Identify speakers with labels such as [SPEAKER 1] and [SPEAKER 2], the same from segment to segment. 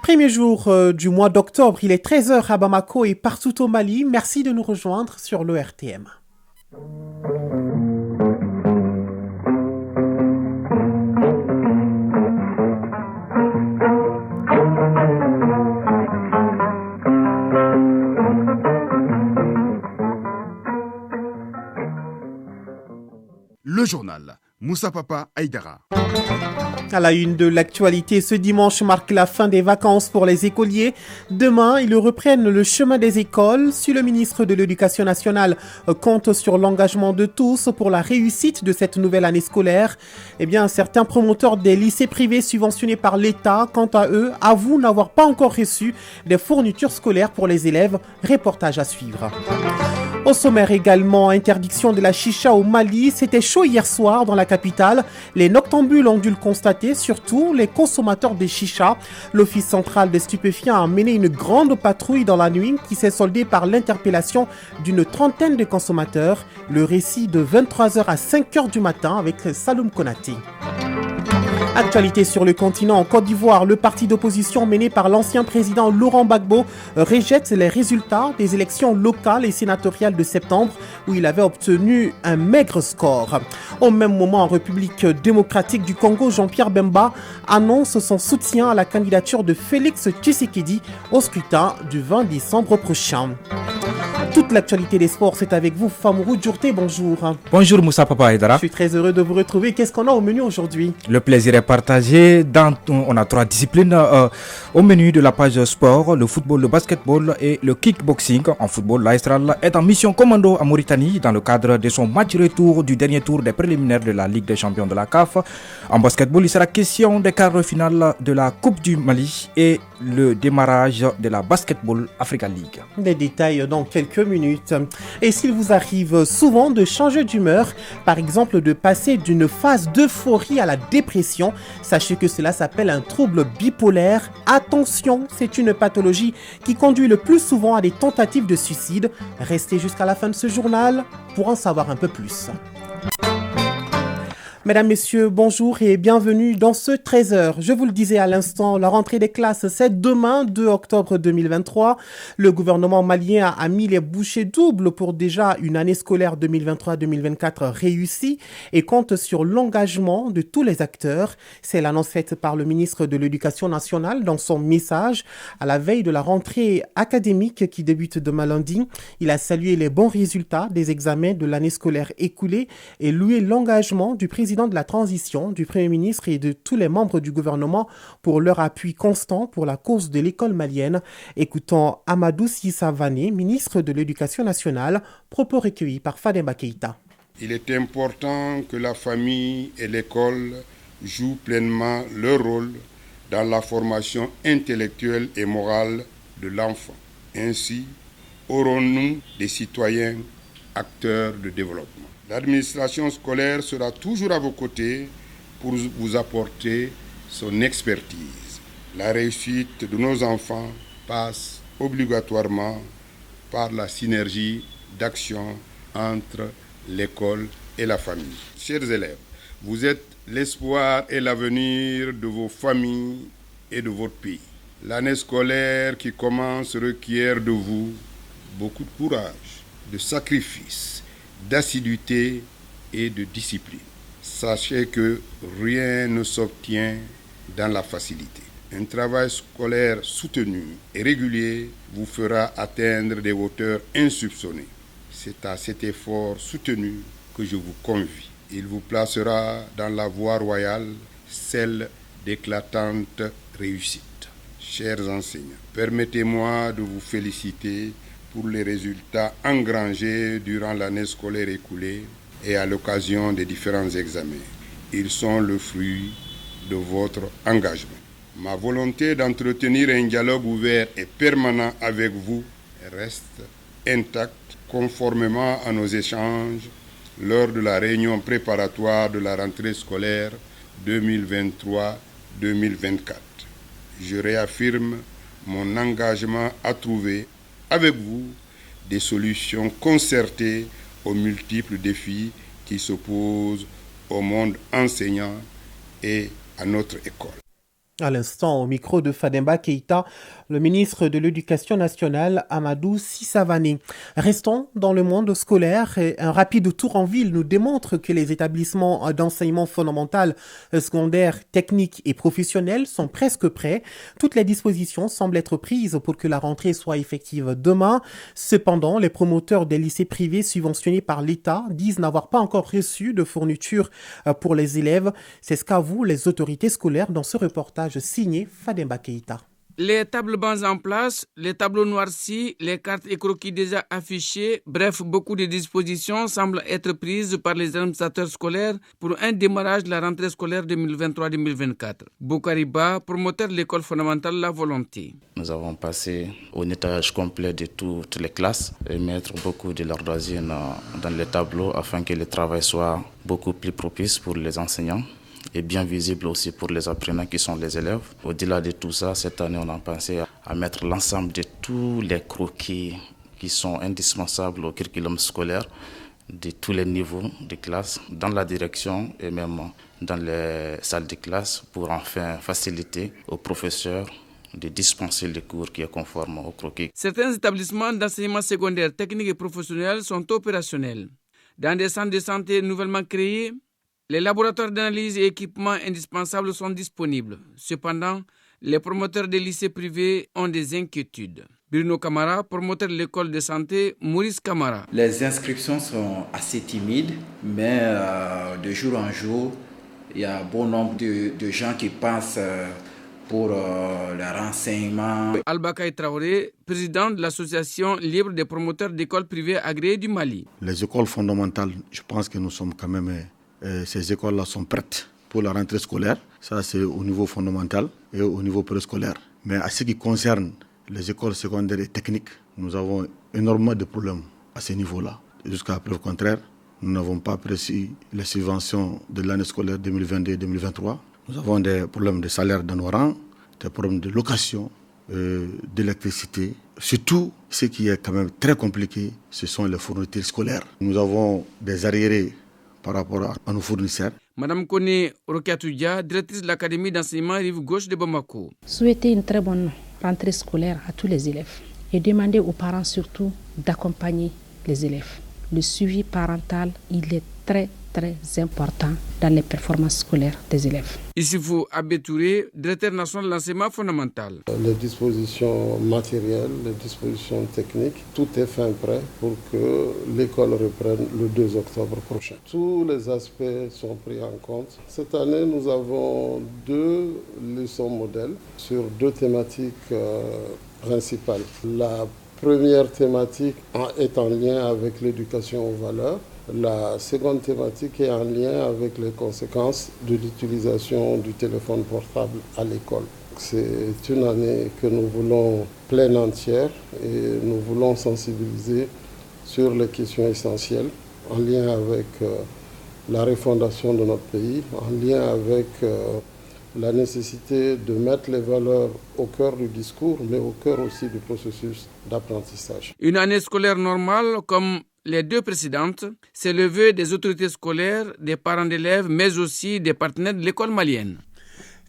[SPEAKER 1] Premier jour du mois d'octobre, il est 13h à Bamako et partout au Mali. Merci de nous rejoindre sur l'ORTM.
[SPEAKER 2] Le journal Moussa Papa Aïdara.
[SPEAKER 1] À la une de l'actualité, ce dimanche marque la fin des vacances pour les écoliers. Demain, ils reprennent le chemin des écoles. Si le ministre de l'Éducation nationale compte sur l'engagement de tous pour la réussite de cette nouvelle année scolaire, eh bien, certains promoteurs des lycées privés subventionnés par l'État, quant à eux, avouent n'avoir pas encore reçu des fournitures scolaires pour les élèves. Reportage à suivre. Au sommaire également, interdiction de la chicha au Mali. C'était chaud hier soir dans la capitale. Les noctambules ont dû le constater, surtout les consommateurs de chicha. L'Office central des stupéfiants a mené une grande patrouille dans la nuit qui s'est soldée par l'interpellation d'une trentaine de consommateurs. Le récit de 23h à 5h du matin avec Saloum Konati. Actualité sur le continent, en Côte d'Ivoire, le parti d'opposition mené par l'ancien président Laurent Gbagbo rejette les résultats des élections locales et sénatoriales de septembre où il avait obtenu un maigre score. Au même moment, en République démocratique du Congo, Jean-Pierre Bemba annonce son soutien à la candidature de Félix Tshisekedi au scrutin du 20 décembre prochain. Toute l'actualité des sports, c'est avec vous, Famourou Djourté, bonjour.
[SPEAKER 3] Bonjour Moussa Papa Aïdara.
[SPEAKER 1] Je suis très heureux de vous retrouver. Qu'est-ce qu'on a au menu aujourd'hui?
[SPEAKER 3] Le plaisir est partagé. On a 3 disciplines au menu de la page sport, le football, le basketball et le kickboxing. En football, l'Aistral est en mission commando à Mauritanie dans le cadre de son match retour du dernier tour des préliminaires de la Ligue des champions de la CAF. En basketball, il sera question des quarts de finale de la Coupe du Mali et le démarrage de la Basketball Africa League.
[SPEAKER 1] Des détails dans quelques minutes. Et s'il vous arrive souvent de changer d'humeur, par exemple de passer d'une phase d'euphorie à la dépression, sachez que cela s'appelle un trouble bipolaire. Attention, c'est une pathologie qui conduit le plus souvent à des tentatives de suicide. Restez jusqu'à la fin de ce journal pour en savoir un peu plus. Mesdames, Messieurs, bonjour et bienvenue dans ce 13h. Je vous le disais à l'instant, la rentrée des classes, c'est demain, 2 octobre 2023. Le gouvernement malien a mis les bouchées doubles pour déjà une année scolaire 2023-2024 réussie et compte sur l'engagement de tous les acteurs. C'est l'annonce faite par le ministre de l'Éducation nationale dans son message à la veille de la rentrée académique qui débute demain lundi. Il a salué les bons résultats des examens de l'année scolaire écoulée et loué l'engagement du président de la transition, du Premier ministre et de tous les membres du gouvernement pour leur appui constant pour la cause de l'école malienne. Écoutons Amadou Sissa Vané, ministre de l'Éducation nationale, propos recueillis par Fademba Keïta.
[SPEAKER 4] Il est important que la famille et l'école jouent pleinement leur rôle dans la formation intellectuelle et morale de l'enfant. Ainsi, aurons-nous des citoyens acteurs de développement. L'administration scolaire sera toujours à vos côtés pour vous apporter son expertise. La réussite de nos enfants passe obligatoirement par la synergie d'action entre l'école et la famille. Chers élèves, vous êtes l'espoir et l'avenir de vos familles et de votre pays. L'année scolaire qui commence requiert de vous beaucoup de courage, de sacrifice, d'assiduité et de discipline. Sachez que rien ne s'obtient dans la facilité. Un travail scolaire soutenu et régulier vous fera atteindre des hauteurs insoupçonnées. C'est à cet effort soutenu que je vous convie. Il vous placera dans la voie royale, celle d'éclatante réussite. Chers enseignants, permettez-moi de vous féliciter pour les résultats engrangés durant l'année scolaire écoulée et à l'occasion des différents examens. Ils sont le fruit de votre engagement. Ma volonté d'entretenir un dialogue ouvert et permanent avec vous reste intacte conformément à nos échanges lors de la réunion préparatoire de la rentrée scolaire 2023-2024. Je réaffirme mon engagement à trouver avec vous des solutions concertées aux multiples défis qui s'opposent au monde enseignant et à notre école.
[SPEAKER 1] À l'instant, au micro de Fademba Keïta, le ministre de l'Éducation nationale, Amadou Sissavani. Restons dans le monde scolaire et un rapide tour en ville nous démontre que les établissements d'enseignement fondamental, secondaire, technique et professionnel sont presque prêts. Toutes les dispositions semblent être prises pour que la rentrée soit effective demain. Cependant, les promoteurs des lycées privés subventionnés par l'État disent n'avoir pas encore reçu de fourniture pour les élèves. C'est ce qu'avouent les autorités scolaires dans ce reportage signé Fademba Keïta.
[SPEAKER 5] Les tables bancs en place, les tableaux noircis, les cartes et croquis déjà affichés, bref, beaucoup de dispositions semblent être prises par les administrateurs scolaires pour un démarrage de la rentrée scolaire 2023-2024. Boukariba, promoteur de l'école fondamentale La Volonté.
[SPEAKER 6] Nous avons passé au nettoyage complet de toutes les classes et mettre beaucoup de l'ardoisine dans les tableaux afin que le travail soit beaucoup plus propice pour les enseignants et bien visible aussi pour les apprenants qui sont les élèves. Au-delà de tout ça, cette année, on a pensé à mettre l'ensemble de tous les croquis qui sont indispensables au curriculum scolaire de tous les niveaux de classe dans la direction et même dans les salles de classe pour enfin faciliter aux professeurs de dispenser les cours qui est conforme au croquis.
[SPEAKER 5] Certains établissements d'enseignement secondaire, technique et professionnel sont opérationnels. Dans des centres de santé nouvellement créés, les laboratoires d'analyse et équipements indispensables sont disponibles. Cependant, les promoteurs des lycées privés ont des inquiétudes. Bruno Camara, promoteur de l'école de santé Maurice Camara.
[SPEAKER 7] Les inscriptions sont assez timides, mais de jour en jour, il y a bon nombre de gens qui passent pour le renseignement.
[SPEAKER 5] Albakaï Traoré, président de l'association libre des promoteurs d'écoles privées agréées du Mali.
[SPEAKER 8] Les écoles fondamentales, je pense que nous sommes quand même... ces écoles-là sont prêtes pour la rentrée scolaire. Ça, c'est au niveau fondamental et au niveau préscolaire. Mais à ce qui concerne les écoles secondaires et techniques, nous avons énormément de problèmes à ce niveau-là. Jusqu'à preuve contraire, nous n'avons pas précis les subventions de l'année scolaire 2022-2023. Nous avons des problèmes de salaire dans nos rangs, des problèmes de location, d'électricité. Surtout, ce qui est quand même très compliqué, ce sont les fournitures scolaires. Nous avons des arriérés par rapport à nos fournisseurs.
[SPEAKER 5] Madame Kone Rokiatoudia, directrice de l'Académie d'enseignement Rive Gauche de Bamako.
[SPEAKER 9] Souhaiter une très bonne rentrée scolaire à tous les élèves et demander aux parents surtout d'accompagner les élèves. Le suivi parental, il est très important dans les performances scolaires des élèves.
[SPEAKER 5] Issifou Abetouré, directeur national de l'enseignement fondamental.
[SPEAKER 10] Les dispositions matérielles, les dispositions techniques, tout est fin prêt pour que l'école reprenne le 2 octobre prochain. Tous les aspects sont pris en compte. Cette année, nous avons 2 leçons modèles sur 2 thématiques principales. La première thématique est en lien avec l'éducation aux valeurs. La seconde thématique est en lien avec les conséquences de l'utilisation du téléphone portable à l'école. C'est une année que nous voulons pleine entière et nous voulons sensibiliser sur les questions essentielles en lien avec la refondation de notre pays, en lien avec la nécessité de mettre les valeurs au cœur du discours, mais au cœur aussi du processus d'apprentissage.
[SPEAKER 5] Une année scolaire normale comme les 2 précédentes, c'est le vœu des autorités scolaires, des parents d'élèves, mais aussi des partenaires de l'école malienne.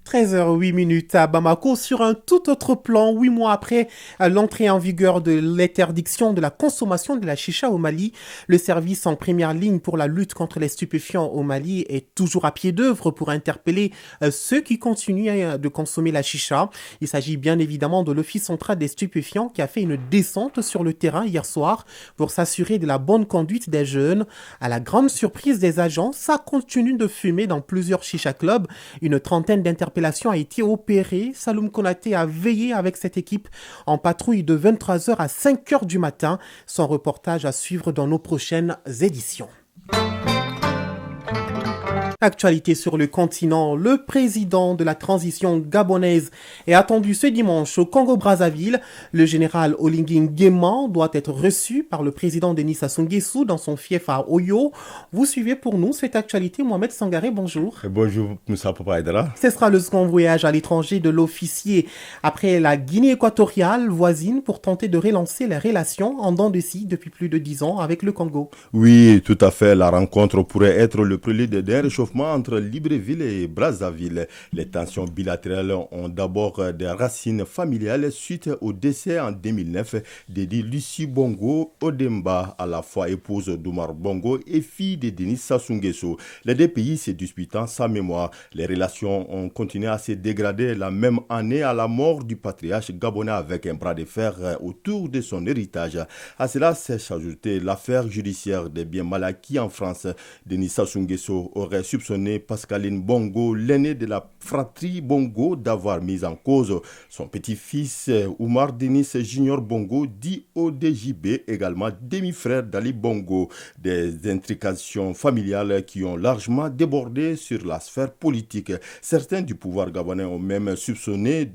[SPEAKER 1] 13h08 à Bamako sur un tout autre plan, 8 mois après l'entrée en vigueur de l'interdiction de la consommation de la chicha au Mali. Le service en première ligne pour la lutte contre les stupéfiants au Mali est toujours à pied d'œuvre pour interpeller ceux qui continuent de consommer la chicha. Il s'agit bien évidemment de l'Office central des stupéfiants qui a fait une descente sur le terrain hier soir pour s'assurer de la bonne conduite des jeunes. À la grande surprise des agents, ça continue de fumer dans plusieurs chicha clubs. Une trentaine d'interpellations a été opérée. Saloum Konaté a veillé avec cette équipe en patrouille de 23h à 5h du matin. Son reportage à suivre dans nos prochaines éditions. Actualité sur le continent, le président de la transition gabonaise est attendu ce dimanche au Congo-Brazzaville. Le général Olingi Nguema doit être reçu par le président Denis Sassou Nguesso dans son fief à Oyo. Vous suivez pour nous cette actualité. Mohamed Sangaré, bonjour.
[SPEAKER 11] Bonjour Moussa Papa Aïdara.
[SPEAKER 1] Ce sera le second voyage à l'étranger de l'officier après la Guinée équatoriale voisine pour tenter de relancer les relations en dents de scie depuis plus de 10 ans avec le Congo.
[SPEAKER 11] Oui, tout à fait. La rencontre pourrait être le prélude d'un réchauffement entre Libreville et Brazzaville. Les tensions bilatérales ont d'abord des racines familiales suite au décès en 2009 d'Edi Lucie Bongo Odemba, à la fois épouse d'Omar Bongo et fille de Denis Sassou Nguesso. Les deux pays se disputant sa mémoire. Les relations ont continué à se dégrader la même année à la mort du patriarche gabonais avec un bras de fer autour de son héritage. À cela s'est ajoutée l'affaire judiciaire des biens mal acquis en France. Denis Sassou Nguesso aurait soupçonné Pascaline Bongo, l'aîné de la fratrie Bongo, d'avoir mis en cause son petit-fils Oumar Denis Junior Bongo, dit ODJB, également demi-frère d'Ali Bongo. Des intrications familiales qui ont largement débordé sur la sphère politique. Certains du pouvoir gabonais ont même soupçonné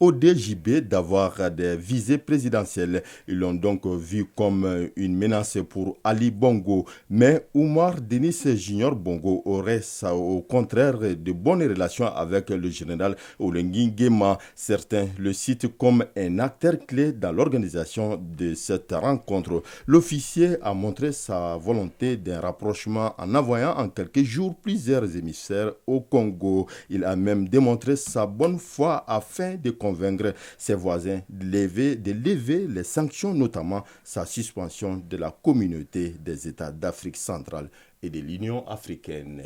[SPEAKER 11] ODJB d'avoir des visées présidentielles. Ils l'ont donc vu comme une menace pour Ali Bongo. Mais Oumar Denis Junior Bongo aurait au contraire de bonnes relations avec le général Olingi Nguema. Certains le citent comme un acteur clé dans l'organisation de cette rencontre. L'officier a montré sa volonté d'un rapprochement en envoyant en quelques jours plusieurs émissaires au Congo. Il a même démontré sa bonne foi afin de convaincre ses voisins de lever les sanctions, notamment sa suspension de la communauté des États d'Afrique centrale et de l'Union africaine.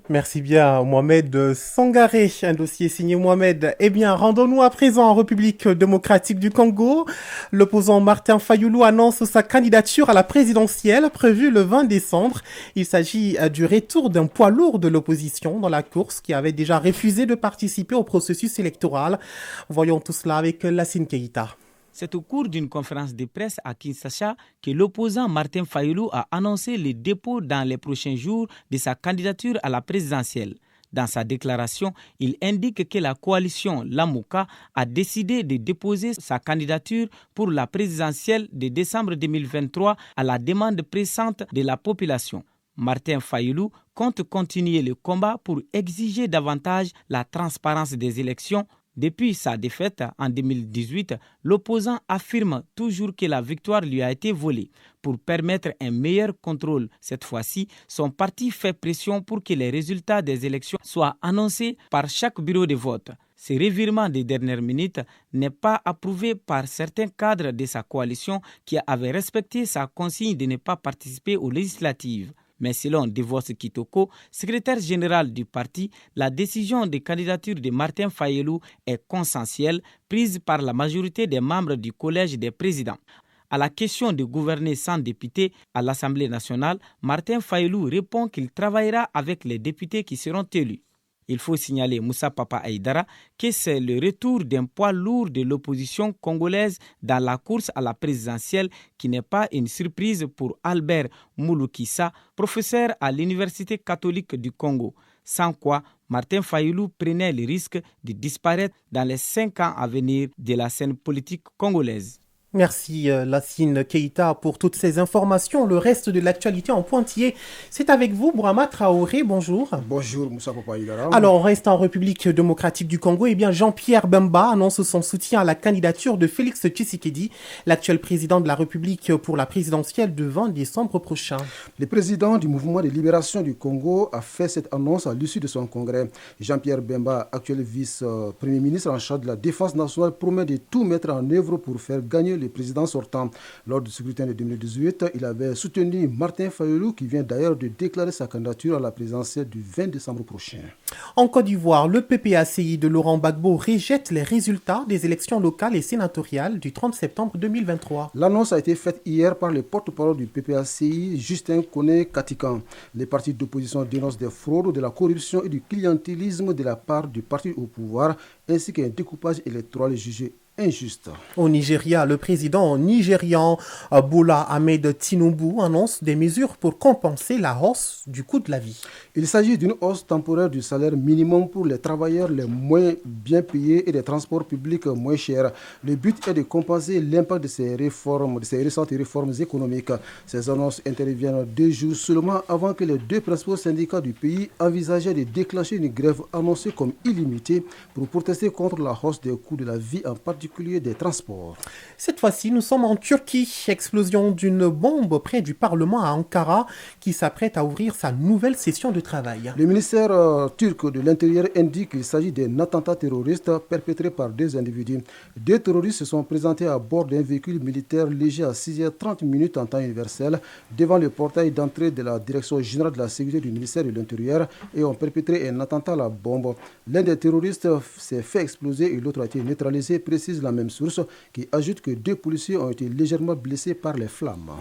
[SPEAKER 1] Merci bien Mohamed Sangaré, un dossier signé Mohamed. Eh bien, rendons-nous à présent en République démocratique du Congo. L'opposant Martin Fayulu annonce sa candidature à la présidentielle prévue le 20 décembre. Il s'agit du retour d'un poids lourd de l'opposition dans la course qui avait déjà refusé de participer au processus électoral. Voyons tout cela avec Lassine Keïta.
[SPEAKER 12] C'est au cours d'une conférence de presse à Kinshasa que l'opposant Martin Fayulu a annoncé le dépôt dans les prochains jours de sa candidature à la présidentielle. Dans sa déclaration, il indique que la coalition Lamuka a décidé de déposer sa candidature pour la présidentielle de décembre 2023 à la demande pressante de la population. Martin Fayulu compte continuer le combat pour exiger davantage la transparence des élections. Depuis sa défaite en 2018, l'opposant affirme toujours que la victoire lui a été volée. Pour permettre un meilleur contrôle cette fois-ci, son parti fait pression pour que les résultats des élections soient annoncés par chaque bureau de vote. Ce revirement des dernières minutes n'est pas approuvé par certains cadres de sa coalition qui avaient respecté sa consigne de ne pas participer aux législatives. Mais selon Devos Kitoko, secrétaire général du parti, la décision de candidature de Martin Fayulu est consensuelle, prise par la majorité des membres du collège des présidents. À la question de gouverner sans députés à l'Assemblée nationale, Martin Fayulu répond qu'il travaillera avec les députés qui seront élus. Il faut signaler, Moussa Papa Aïdara, que c'est le retour d'un poids lourd de l'opposition congolaise dans la course à la présidentielle qui n'est pas une surprise pour Albert Mouloukissa, professeur à l'Université catholique du Congo. Sans quoi, Martin Fayulu prenait le risque de disparaître dans les 5 ans à venir de la scène politique congolaise.
[SPEAKER 1] Merci Lassine Keïta pour toutes ces informations. Le reste de l'actualité en pointillé, c'est avec vous, Bourama Traoré. Bonjour.
[SPEAKER 13] Bonjour, Moussa Papa Aïdara.
[SPEAKER 1] Alors, on reste en République démocratique du Congo. Eh bien, Jean-Pierre Bemba annonce son soutien à la candidature de Félix Tshisekedi, l'actuel président de la République pour la présidentielle du 20 décembre prochain.
[SPEAKER 13] Le président du mouvement de libération du Congo a fait cette annonce à l'issue de son congrès. Jean-Pierre Bemba, actuel vice-premier ministre en charge de la défense nationale, promet de tout mettre en œuvre pour faire gagner le président sortant. Lors du scrutin de 2018, il avait soutenu Martin Fayulu qui vient d'ailleurs de déclarer sa candidature à la présidentielle du 20 décembre prochain.
[SPEAKER 1] En Côte d'Ivoire, le PPACI de Laurent Gbagbo rejette les résultats des élections locales et sénatoriales du 30 septembre 2023.
[SPEAKER 13] L'annonce a été faite hier par le porte-parole du PPACI, Justin Koné-Katikan. Les partis d'opposition dénoncent des fraudes, de la corruption et du clientélisme de la part du parti au pouvoir, ainsi qu'un découpage électoral jugé injuste.
[SPEAKER 1] Au Nigeria, le président nigérian Bola Ahmed Tinubu annonce des mesures pour compenser la hausse du coût de la vie.
[SPEAKER 13] Il s'agit d'une hausse temporaire du salaire minimum pour les travailleurs les moins bien payés et des transports publics moins chers. Le but est de compenser l'impact de ces récentes réformes économiques. Ces annonces interviennent 2 jours seulement avant que les 2 principaux syndicats du pays envisageaient de déclencher une grève annoncée comme illimitée pour protester contre la hausse des coûts de la vie, en particulier des transports.
[SPEAKER 1] Cette fois-ci, nous sommes en Turquie. Explosion d'une bombe près du Parlement à Ankara qui s'apprête à ouvrir sa nouvelle session de travail.
[SPEAKER 13] Le ministère turc de l'Intérieur indique qu'il s'agit d'un attentat terroriste perpétré par 2 individus. 2 terroristes se sont présentés à bord d'un véhicule militaire léger à 6h30 en temps universel devant le portail d'entrée de la Direction générale de la sécurité du ministère de l'Intérieur et ont perpétré un attentat à la bombe. L'un des terroristes s'est fait exploser et l'autre a été neutralisé, précise la même source, qui ajoute que 2 policiers ont été légèrement blessés par les flammes.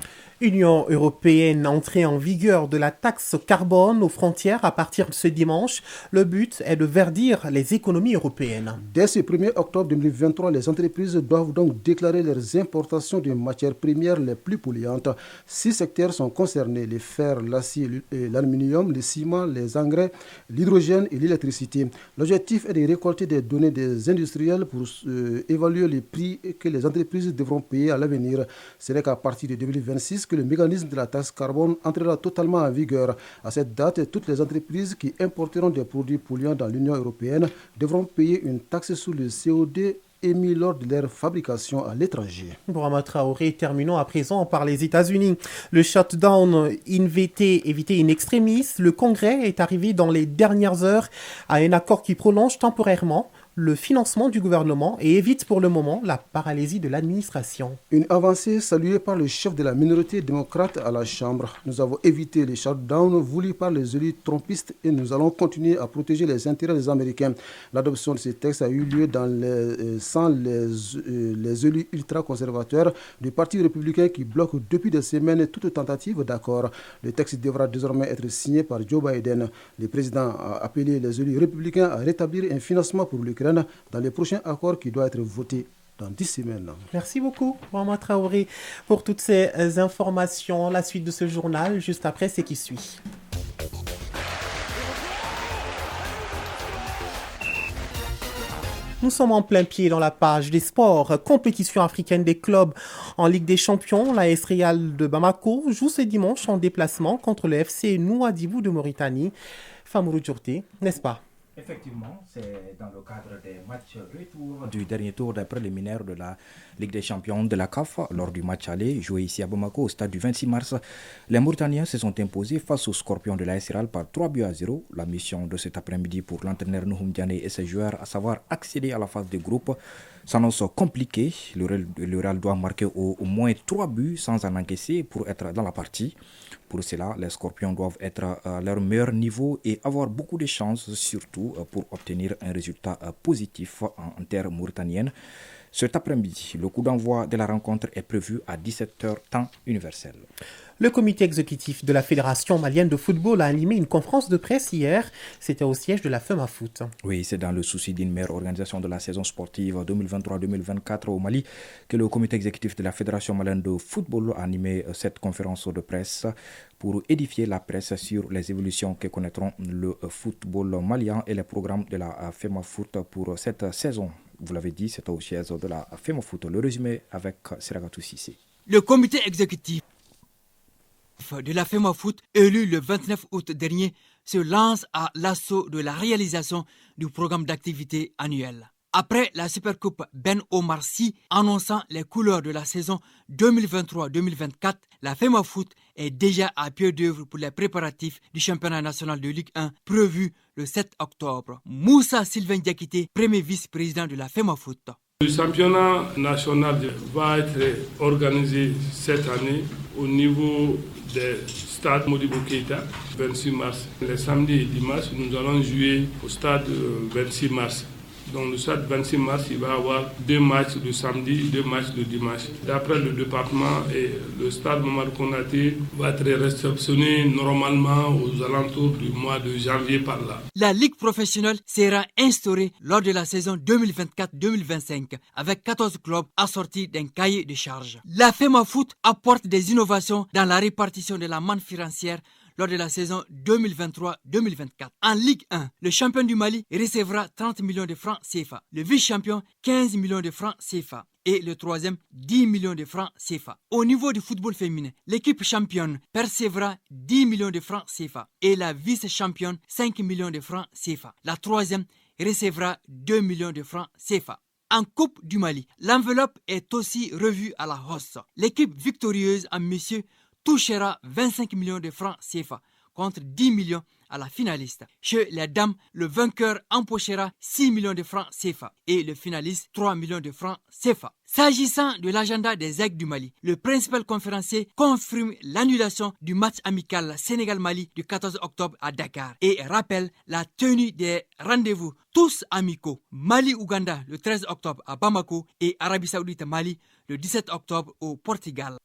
[SPEAKER 1] Union européenne, entrée en vigueur de la taxe carbone aux frontières à partir de ce dimanche. Le but est de verdir les économies européennes.
[SPEAKER 13] Dès ce 1er octobre 2023, les entreprises doivent donc déclarer leurs importations de matières premières les plus polluantes. 6 secteurs sont concernés: les fers, l'acier et l'aluminium, les ciments, les engrais, l'hydrogène et l'électricité. L'objectif est de récolter des données des industriels pour évaluer les prix que les entreprises devront payer à l'avenir. Ce n'est qu'à partir de 2026 que le mécanisme de la taxe carbone entrera totalement en vigueur. À cette date, toutes les entreprises qui importeront des produits polluants dans l'Union européenne devront payer une taxe sur le CO2 émis lors de leur fabrication à l'étranger.
[SPEAKER 1] Bourama Traoré, terminons à présent par les États-Unis. Le shutdown évité in extremis, le Congrès est arrivé dans les dernières heures à un accord qui prolonge temporairement le financement du gouvernement et évite pour le moment la paralysie de l'administration.
[SPEAKER 13] Une avancée saluée par le chef de la minorité démocrate à la Chambre. Nous avons évité les shutdowns voulus par les élus trumpistes et nous allons continuer à protéger les intérêts des Américains. L'adoption de ces textes a eu lieu sans les élus ultra-conservateurs du Parti républicain qui bloquent depuis des semaines toute tentative d'accord. Le texte devra désormais être signé par Joe Biden. Le président a appelé les élus républicains à rétablir un financement pour l'Ukraine dans les prochains accords qui doivent être votés dans 10 semaines.
[SPEAKER 1] Merci beaucoup, Bourama Traoré, pour toutes ces informations. La suite de ce journal, juste après, c'est qui suit. Nous sommes en plein pied dans la page des sports. Compétition africaine des clubs en Ligue des Champions. La AS Real de Bamako joue ce dimanche en déplacement contre le FC Nouadhibou de Mauritanie. Famourou Djourté, n'est-ce pas?
[SPEAKER 3] Effectivement, c'est dans le cadre des matchs retour du dernier tour des préliminaires de la Ligue des Champions de la CAF. Lors du match aller, joué ici à Bamako au stade du 26 mars, les Mauritaniens se sont imposés face aux Scorpions de l'AS Real par 3-0. La mission de cet après-midi pour l'entraîneur Nouhoum Diané et ses joueurs, à savoir accéder à la phase de groupe, s'annonce compliquée. Le Real doit marquer au moins 3 buts sans en encaisser pour être dans la partie. Pour cela, les Scorpions doivent être à leur meilleur niveau et avoir beaucoup de chances, surtout pour obtenir un résultat positif en terre mauritanienne. Cet après-midi, le coup d'envoi de la rencontre est prévu à 17h temps universel.
[SPEAKER 1] Le comité exécutif de la Fédération malienne de football a animé une conférence de presse hier. C'était au siège de la FEMAFOOT.
[SPEAKER 3] Oui, c'est dans le souci d'une meilleure organisation de la saison sportive 2023-2024 au Mali que le comité exécutif de la Fédération malienne de football a animé cette conférence de presse pour édifier la presse sur les évolutions que connaîtront le football malien et les programmes de la FEMAFOOT pour cette saison. Vous l'avez dit, c'est au siège de la FEMAFOOT. Le résumé avec Seragatou Sissé.
[SPEAKER 14] Le comité exécutif de la FEMAFOOT, élu le 29 août dernier, se lance à l'assaut de la réalisation du programme d'activité annuel. Après la Supercoupe Ben Omar Sy annonçant les couleurs de la saison 2023-2024, la FEMAFOOT est déjà à pied d'œuvre pour les préparatifs du championnat national de Ligue 1 prévu le 7 octobre. Moussa Sylvain Diakité, premier vice-président de la FEMAFOOT.
[SPEAKER 15] Le championnat national va être organisé cette année au niveau des stades Modibo Keïta, 26 mars. Les samedis et dimanches, nous allons jouer au stade 26 mars. Dans le stade 26 mars, il va y avoir 2 matchs le samedi, 2 matchs le dimanche. D'après le département, et le stade Mamadou Konaté va être réceptionné normalement aux alentours du mois de janvier par là.
[SPEAKER 14] La Ligue professionnelle sera instaurée lors de la saison 2024-2025 avec 14 clubs assortis d'un cahier de charges. La FEMAFOOT apporte des innovations dans la répartition de la manne financière lors de la saison 2023-2024. En Ligue 1, le champion du Mali recevra 30 millions de francs CFA, le vice-champion 15 millions de francs CFA et le troisième 10 millions de francs CFA. Au niveau du football féminin, l'équipe championne percevra 10 millions de francs CFA et la vice-championne 5 millions de francs CFA. La troisième recevra 2 millions de francs CFA. En Coupe du Mali, l'enveloppe est aussi revue à la hausse. L'équipe victorieuse en messieurs touchera 25 millions de francs CFA contre 10 millions à la finaliste. Chez les dames, le vainqueur empochera 6 millions de francs CFA et le finaliste 3 millions de francs CFA. S'agissant de l'agenda des Aigles du Mali, le principal conférencier confirme l'annulation du match amical Sénégal-Mali du 14 octobre à Dakar et rappelle la tenue des rendez-vous tous amicaux Mali-Ouganda le 13 octobre à Bamako et Arabie Saoudite-Mali le 17 octobre au Portugal.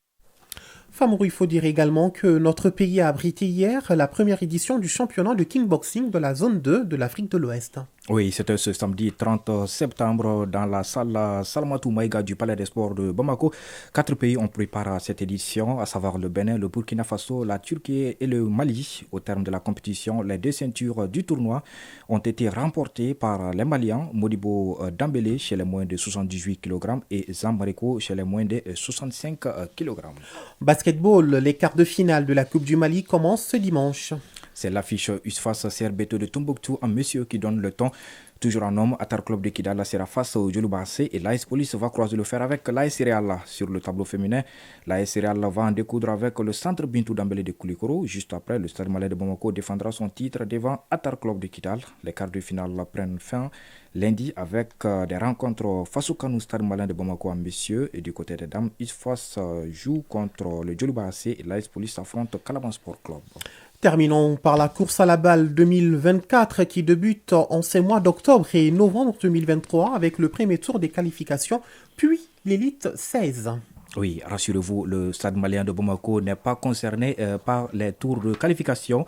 [SPEAKER 1] Famourou, il faut dire également que notre pays a abrité hier la première édition du championnat de kickboxing de la zone 2 de l'Afrique de l'Ouest.
[SPEAKER 3] Oui, c'était ce samedi 30 septembre dans la salle Salamatou Maïga du Palais des Sports de Bamako. 4 pays ont préparé cette édition, à savoir le Bénin, le Burkina Faso, la Turquie et le Mali. Au terme de la compétition, les 2 ceintures du tournoi ont été remportées par les Maliens, Modibo Dambélé chez les moins de 78 kg et Zambareko chez les moins de 65 kg.
[SPEAKER 1] Basketball, les quarts de finale de la Coupe du Mali commencent ce dimanche.
[SPEAKER 3] C'est l'affiche USFAS CRBT de Tombouctou en monsieur qui donne le ton. Toujours en homme, Atar Club de Kidal sera face au Djoloubasé et l'AS Police va croiser le fer avec l'AS Real. Sur le tableau féminin, l'AS Real va en découdre avec le centre Bintou Dambélé de Koulikoro. Juste après, le Stade Malais de Bamako défendra son titre devant Atar Club de Kidal. Les quarts de finale prennent fin lundi avec des rencontres Fassoukanou Stade Malais de Bamako en messieurs et du côté des dames, USFAS joue contre le Djoloubasé et l'AS Police affronte Calaban Sport Club.
[SPEAKER 1] Terminons par la course à la balle 2024 qui débute en ces mois d'octobre et novembre 2023 avec le premier tour des qualifications, puis l'élite 16.
[SPEAKER 3] Oui, rassurez-vous, le Stade malien de Bamako n'est pas concerné par les tours de qualification.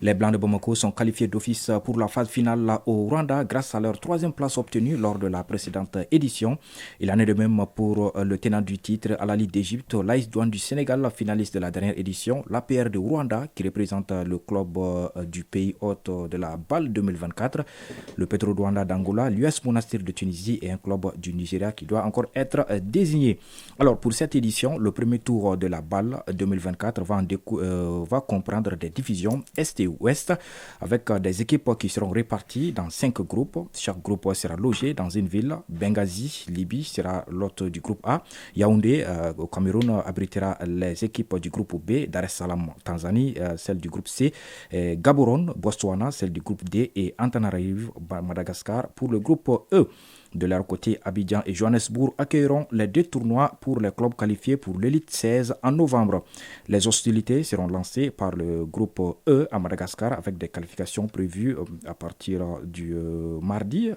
[SPEAKER 3] Les Blancs de Bamako sont qualifiés d'office pour la phase finale au Rwanda grâce à leur 3e place obtenue lors de la précédente édition. Il en est de même pour le tenant du titre à la Ligue d'Égypte, l'AS Douane du Sénégal, finaliste de la dernière édition, l'APR de Rwanda qui représente le club du pays hôte de la balle 2024, le Petro Rwanda d'Angola, l'US Monastir de Tunisie et un club du Nigeria qui doit encore être désigné. Alors pour cette édition, le premier tour de la balle 2024 va comprendre des divisions Est et Ouest avec des équipes qui seront réparties dans 5 groupes. Chaque groupe sera logé dans une ville. Benghazi, Libye sera l'hôte du groupe A. Yaoundé au Cameroun abritera les équipes du groupe B. Dar es Salaam, Tanzanie, celle du groupe C. Gaborone, Botswana, celle du groupe D. Et Antananarivo, Madagascar pour le groupe E. De leur côté, Abidjan et Johannesburg accueilleront les 2 tournois pour les clubs qualifiés pour l'élite 16 en novembre. Les hostilités seront lancées par le groupe E à Madagascar avec des qualifications prévues à partir du mardi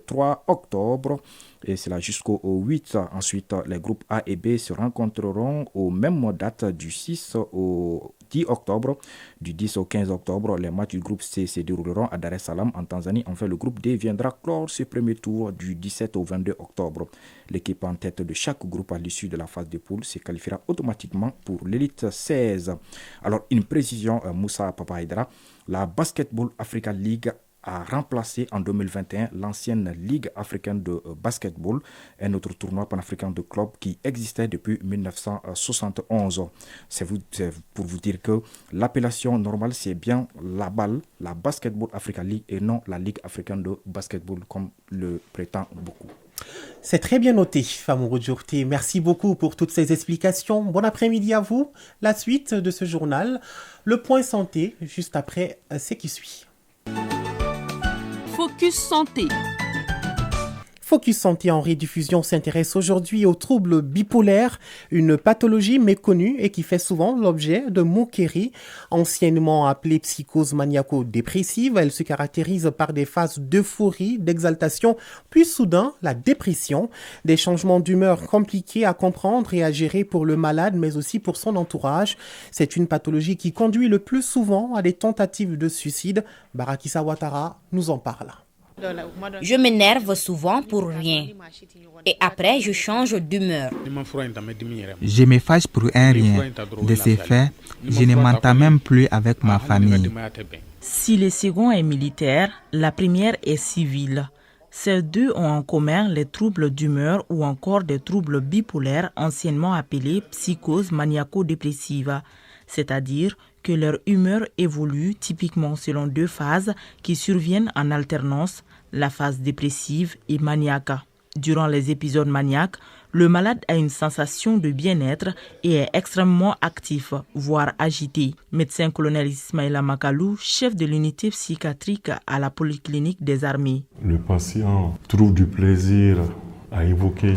[SPEAKER 3] 3 octobre et c'est là jusqu'au 8. Ensuite, les groupes A et B se rencontreront aux mêmes dates du 6 au 10 octobre. Du 10 au 15 octobre, les matchs du groupe C se dérouleront à Dar es Salaam en Tanzanie. Enfin, le groupe D viendra clore ce premier tour du 17 au 22 octobre. L'équipe en tête de chaque groupe à l'issue de la phase de poule se qualifiera automatiquement pour l'élite 16. Alors, une précision, Moussa Papa Aïdara, la Basketball Africa League a remplacé en 2021 l'ancienne Ligue africaine de basketball, un autre tournoi panafricain de clubs qui existait depuis 1971. C'est pour vous dire que l'appellation normale, c'est bien la balle, la Basketball Africa League et non la Ligue africaine de basketball comme le prétend beaucoup.
[SPEAKER 1] C'est très bien noté, Famourou Djourté. Merci beaucoup pour toutes ces explications. Bon après-midi à vous. La suite de ce journal, le point santé, juste après ce qui suit.
[SPEAKER 16] Focus Santé.
[SPEAKER 1] Focus Santé en rediffusion s'intéresse aujourd'hui aux troubles bipolaires, une pathologie méconnue et qui fait souvent l'objet de moqueries. Anciennement appelée psychose maniaco-dépressive, elle se caractérise par des phases d'euphorie, d'exaltation, puis soudain la dépression. Des changements d'humeur compliqués à comprendre et à gérer pour le malade, mais aussi pour son entourage. C'est une pathologie qui conduit le plus souvent à des tentatives de suicide. Barakissa Ouattara nous en parle.
[SPEAKER 16] Je m'énerve souvent pour rien. Et après, je change d'humeur.
[SPEAKER 17] Je me fâche pour un rien. De ces faits, je ne m'entends même plus avec ma famille.
[SPEAKER 18] Si le second est militaire, la première est civile. Ces deux ont en commun les troubles d'humeur ou encore des troubles bipolaires anciennement appelés psychose maniaco-dépressive, c'est-à-dire que leur humeur évolue typiquement selon deux phases qui surviennent en alternance, la phase dépressive et maniaque. Durant les épisodes maniaques, le malade a une sensation de bien-être et est extrêmement actif, voire agité. Médecin-colonel Ismaïla Makalou, chef de l'unité psychiatrique à la polyclinique des armées.
[SPEAKER 19] Le patient trouve du plaisir à évoquer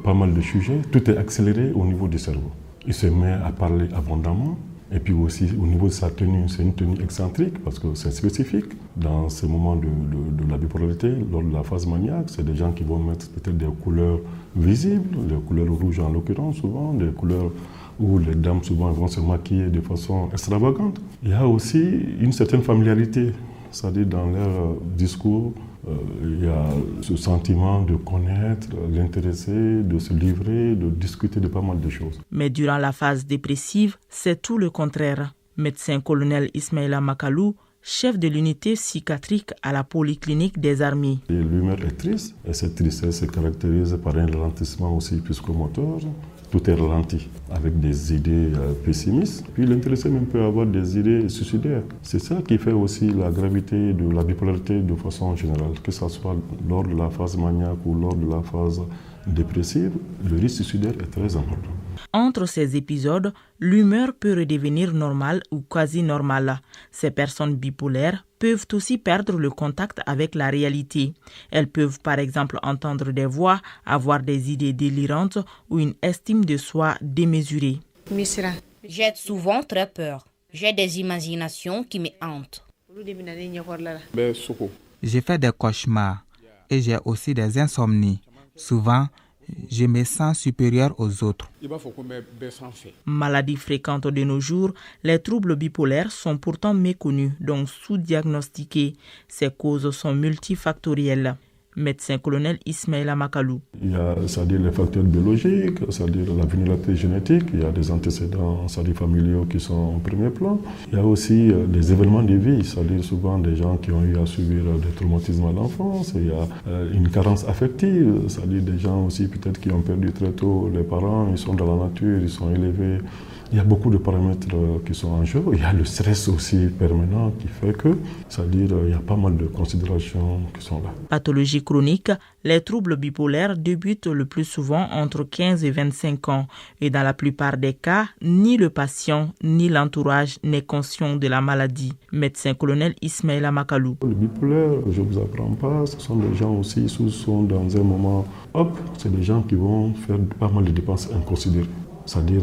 [SPEAKER 19] pas mal de sujets. Tout est accéléré au niveau du cerveau. Il se met à parler abondamment. Et puis aussi au niveau de sa tenue, c'est une tenue excentrique parce que c'est spécifique. Dans ce moment de la bipolarité, lors de la phase maniaque, c'est des gens qui vont mettre peut-être des couleurs visibles, les couleurs rouges en l'occurrence souvent, des couleurs où les dames souvent vont se maquiller de façon extravagante. Il y a aussi une certaine familiarité, c'est-à-dire dans leur discours, il y a ce sentiment de connaître, l'intéresser, de se livrer, de discuter de pas mal de choses.
[SPEAKER 18] Mais durant la phase dépressive, c'est tout le contraire. Médecin-colonel Ismaïla Makalou, chef de l'unité psychiatrique à la polyclinique des armées.
[SPEAKER 19] L'humeur est triste et cette tristesse se caractérise par un ralentissement aussi psychomoteur. Tout est ralenti avec des idées pessimistes. Puis l'intéressé même peut avoir des idées suicidaires. C'est ça qui fait aussi la gravité de la bipolarité de façon générale. Que ce soit lors de la phase maniaque ou lors de la phase dépressive, le risque suicidaire est très important.
[SPEAKER 18] Entre ces épisodes, l'humeur peut redevenir normale ou quasi normale. Ces personnes bipolaires peuvent aussi perdre le contact avec la réalité. Elles peuvent par exemple entendre des voix, avoir des idées délirantes ou une estime de soi démesurée.
[SPEAKER 16] J'ai souvent très peur. J'ai des imaginations qui me hantent.
[SPEAKER 17] J'ai fait des cauchemars et j'ai aussi des insomnies. Souvent, je me sens supérieur aux autres.
[SPEAKER 18] Maladie fréquente de nos jours, les troubles bipolaires sont pourtant méconnus, donc sous-diagnostiqués. Ces causes sont multifactorielles. Médecin-colonel Ismaïla Makalou.
[SPEAKER 19] Il y a, c'est-à-dire les facteurs biologiques, c'est-à-dire la vulnérabilité génétique, il y a des antécédents, c'est-à-dire familiaux qui sont en premier plan. Il y a aussi des événements de vie, c'est-à-dire souvent des gens qui ont eu à subir des traumatismes à l'enfance. Il y a une carence affective, c'est-à-dire des gens aussi peut-être qui ont perdu très tôt les parents, ils sont dans la nature, ils sont élevés. Il y a beaucoup de paramètres qui sont en jeu. Il y a le stress aussi permanent qui fait que, c'est-à-dire il y a pas mal de considérations qui sont là.
[SPEAKER 18] Pathologie chronique, les troubles bipolaires débutent le plus souvent entre 15 et 25 ans. Et dans la plupart des cas, ni le patient ni l'entourage n'est conscient de la maladie. Médecin-colonel Ismaïla Makalou.
[SPEAKER 19] Le bipolaire, je ne vous apprends pas, ce sont des gens aussi qui sont dans un moment, c'est des gens qui vont faire pas mal de dépenses inconsidérées. C'est-à-dire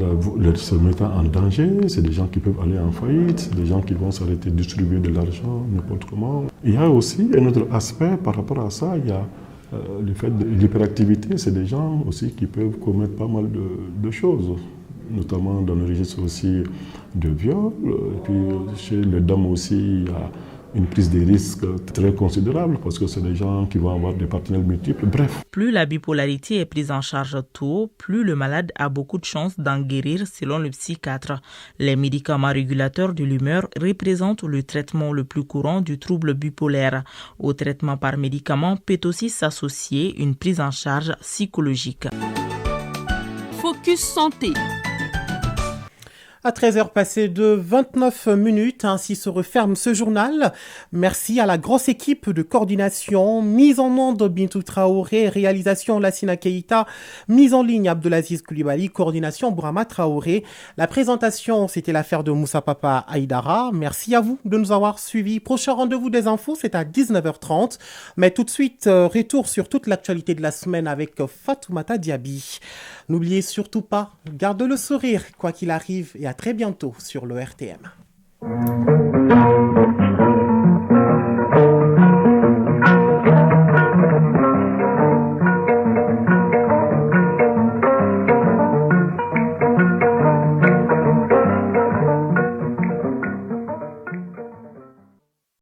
[SPEAKER 19] se mettant en danger, c'est des gens qui peuvent aller en faillite, c'est des gens qui vont s'arrêter de distribuer de l'argent n'importe comment. Il y a aussi un autre aspect par rapport à ça, il y a le fait de l'hyperactivité, c'est des gens aussi qui peuvent commettre pas mal de choses, notamment dans le registre aussi de viol. Et puis chez les dames aussi, il y a une prise de risque très considérable parce que c'est des gens qui vont avoir des partenaires multiples. Bref.
[SPEAKER 18] Plus la bipolarité est prise en charge tôt, plus le malade a beaucoup de chances d'en guérir selon le psychiatre. Les médicaments régulateurs de l'humeur représentent le traitement le plus courant du trouble bipolaire. Au traitement par médicament peut aussi s'associer une prise en charge psychologique.
[SPEAKER 20] Focus Santé.
[SPEAKER 1] À 13h passées de 29 minutes, ainsi se referme ce journal. Merci à la grosse équipe de coordination, mise en onde Bintou Traoré, réalisation Lassina Keita, mise en ligne Abdelaziz Koulibaly, coordination Bourama Traoré. La présentation, c'était l'affaire de Moussa Papa Aïdara. Merci à vous de nous avoir suivis. Prochain rendez-vous des infos, c'est à 19h30. Mais tout de suite, retour sur toute l'actualité de la semaine avec Fatoumata Diaby. N'oubliez surtout pas, garde le sourire, quoi qu'il arrive, et à très bientôt sur le RTM.